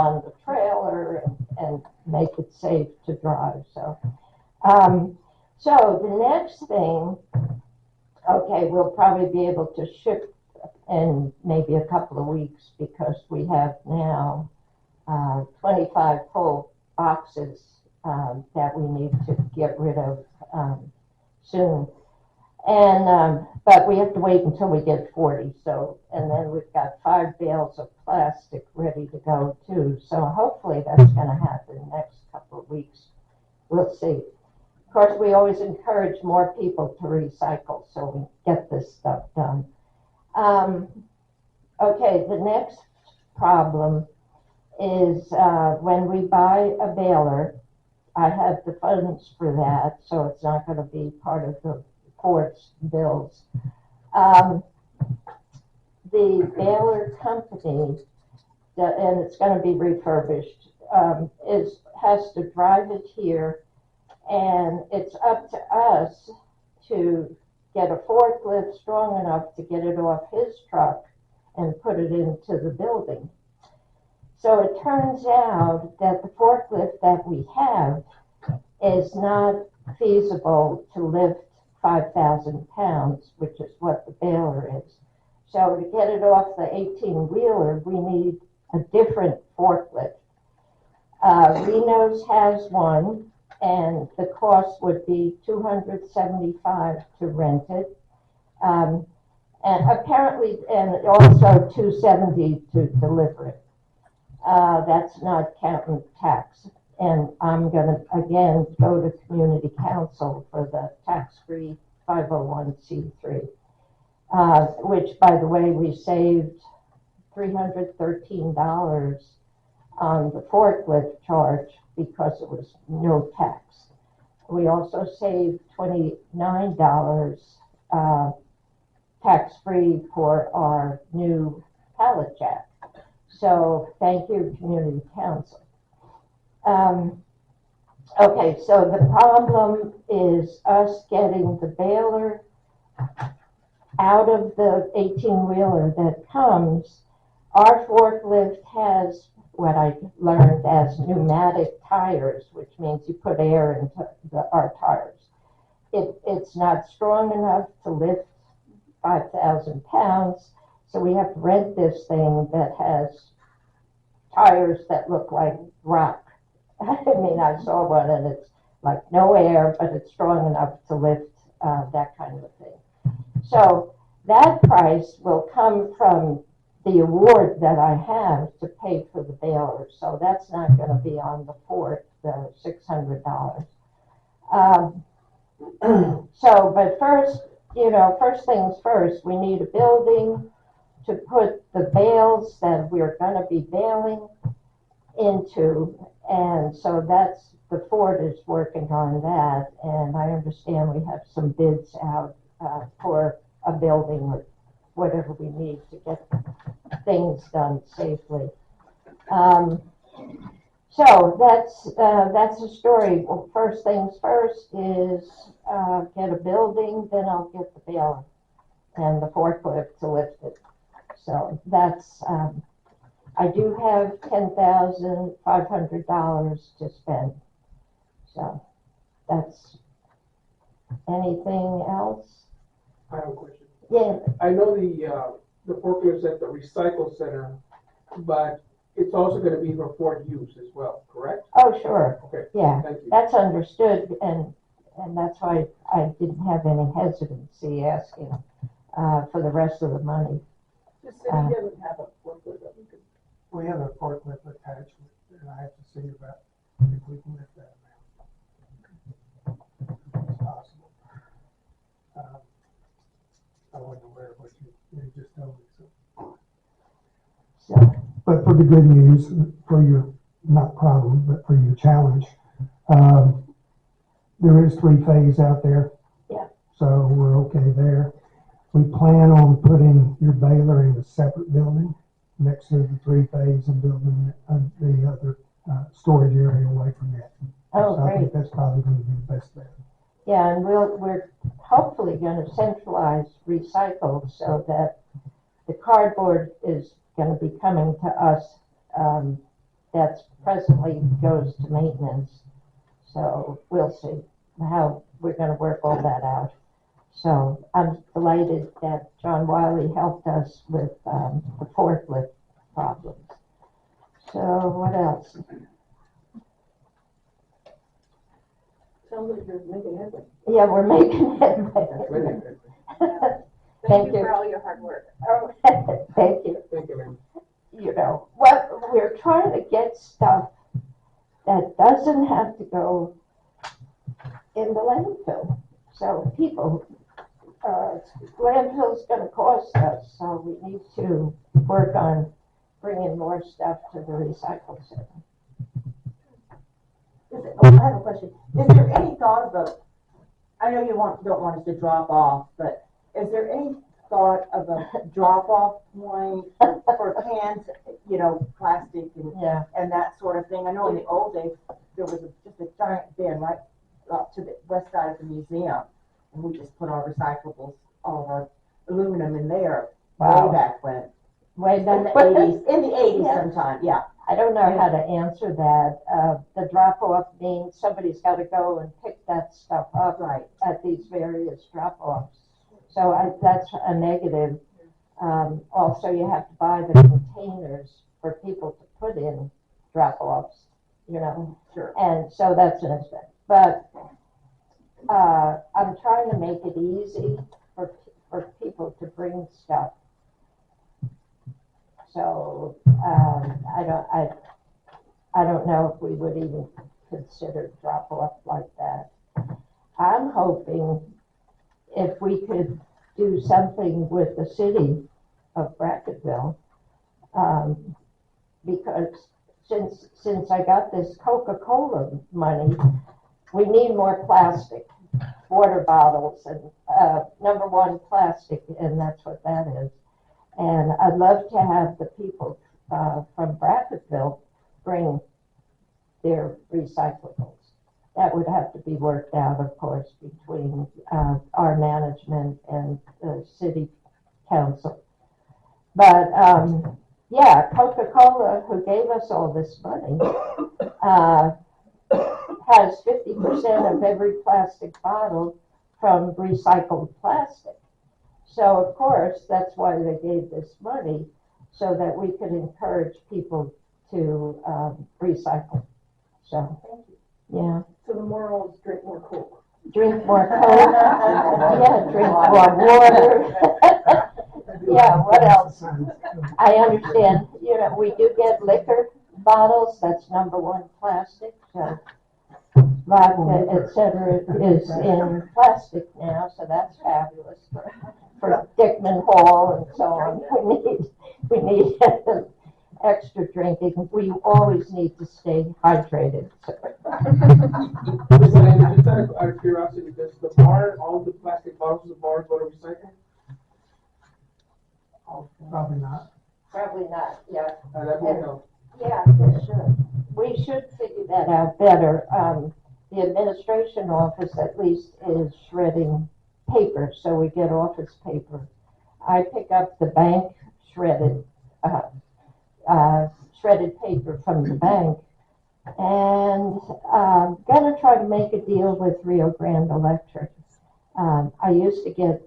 on the trailer and make it safe to drive. So the next thing, okay, we'll probably be able to ship in maybe a couple of weeks because we have now 25 full boxes that we need to get rid of soon. And but we have to wait until we get 40. So, and then we've got 5 bales of plastic ready to go too. So hopefully that's going to happen next couple of weeks. We'll see. Of course, we always encourage more people to recycle so we get this stuff done. Okay, the next problem is when we buy a baler, I have the funds for that, so it's not going to be part of the Ford's bills. The baler company, and it's going to be refurbished, has to drive it here, and it's up to us to get a forklift strong enough to get it off his truck and put it into the building. So it turns out that the forklift that we have is not feasible to lift 5,000 pounds, which is what the baler is. So to get it off the 18-wheeler, we need a different forklift. Reno's has one, and the cost would be $275 to rent it. And apparently, and also $270 to deliver it. That's not counting tax. And I'm going to, again, go to community council for the tax-free 501c3, which, by the way, we saved $313 on the forklift charge because it was no tax. We also saved $29 tax-free for our new pallet jack. So thank you, community council. Okay, so the problem is us getting the baler out of the 18-wheeler that comes. Our forklift has what I learned as pneumatic tires, which means you put air into our tires. It's not strong enough to lift 5,000 pounds, so we have to rent this thing that has tires that look like rock. I mean, I saw one and it's like no air, but it's strong enough to lift that kind of thing. So that price will come from the award that I have to pay for the baler. So that's not going to be on the Ford, the $600. So, but first, first things first, we need a building to put the bales that we're going to be baling into, and so that's the Ford is working on that, and I understand we have some bids out for a building or whatever we need to get things done safely. So that's the story. Well, first things first is get a building, then I'll get the baler and the forklift to lift it. So that's I do have $10,500 to spend. So that's anything else? I have a question. Yeah. I know the forklift's at the recycle center, but it's also going to be for Ford use as well, correct? Oh, sure. Okay. Yeah, Thank you. that's understood, and that's why I didn't have any hesitancy asking for the rest of the money. The city doesn't have a forklift that we could. We have a forklift attached, and I have to see about if we can lift that amount. If it's possible. I wasn't aware of what you just told me. So, But for the good news, for your, not problem, but for your challenge, there is 3-phase out there. Yeah. So we're okay there. We plan on putting your baler in a separate building next to the 3-phase and building the other storage area away from it. oh, So I great. think that's probably going to be the best bet. Yeah, and we're hopefully going to centralize recycle so that the cardboard is going to be coming to us that's presently goes to maintenance. So we'll see how we're gonna work all that out. So I'm delighted that John Wiley helped us with, the forklift problems. So what else? Sounds like you're making headway. Yeah, we're making headway. Really good. Thank You you. for all your hard work. Thank you. Thank you, ma'am. You know, what, we're trying to get stuff that doesn't have to go in the landfill. So people, landfill's gonna cost us, so we need to work on bringing more stuff to the recycle center. I have a question. Is there any thought of a, I know you don't want us to drop off, but is there any thought of a drop-off point for cans, you know, plastic Yeah, and that sort of thing? I know in the old days, there was just a giant bin right up to the west side of the museum, and we just put our recyclables, all of our aluminum in there Wow. way back when. way In back the eighties, Yeah. sometime, yeah. I don't know how to answer that. The drop-off means somebody's gotta go and pick that stuff up Right. at these various drop-offs. So that's a negative. Also, you have to buy the containers for people to put in drop-offs, you know? Sure. And so that's an expense. But, I'm trying to make it easy for people to bring stuff. So, I don't know if we would even consider drop-off like that. I'm hoping if we could do something with the city of Brackettville, because since I got this Coca-Cola money, we need more plastic, water bottles, and, number one, plastic, and that's what that is. And I'd love to have the people, from Brackettville bring their recyclables. That would have to be worked out, of course, between, our management and the city council. But, yeah, Coca-Cola, who gave us all this money, has 50% of every plastic bottle from recycled plastic. So, of course, that's why they gave this money, so that we could encourage people to, recycle. So, yeah, So the moral is drink more Coke. drink more Coke, yeah, drink more water. Yeah, what else? I understand, you know, we do get liquor bottles, that's number one plastic, so vodka, et cetera, is in plastic now, so that's fabulous for Dickman Hall and so on. We need extra drinking. We always need to stay hydrated. Mr. Landon, just out of curiosity, does the bar, all the plastic bottles of the bar go to recycle? Probably not. Probably not, yeah. That would help. Yeah, we should. We should figure that out better. The administration office at least is shredding paper, so we get office paper. I pick up the bank shredded paper from the bank, and gonna try to make a deal with Rio Grande Electric. I used to get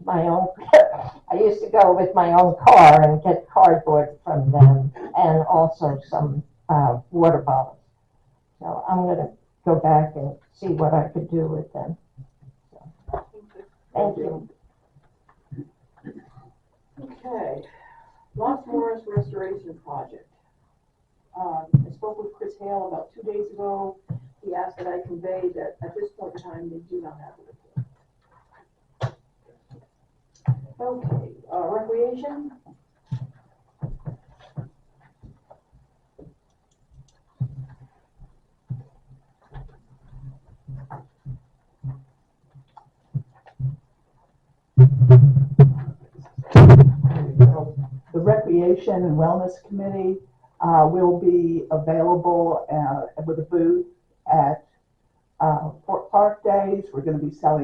my own. I used to go with my own car and get cardboard from them, and also some water bottles. So I'm gonna go back and see what I could do with them. So, thank you. Okay, Los Morris Restoration Project. I spoke with Chris Hale about 2 days ago. He asked that I convey that at this point in time, they do not have a report. Okay, recreation. The Recreation and Wellness Committee will be available with a booth at Fort Park Days. We're going to be selling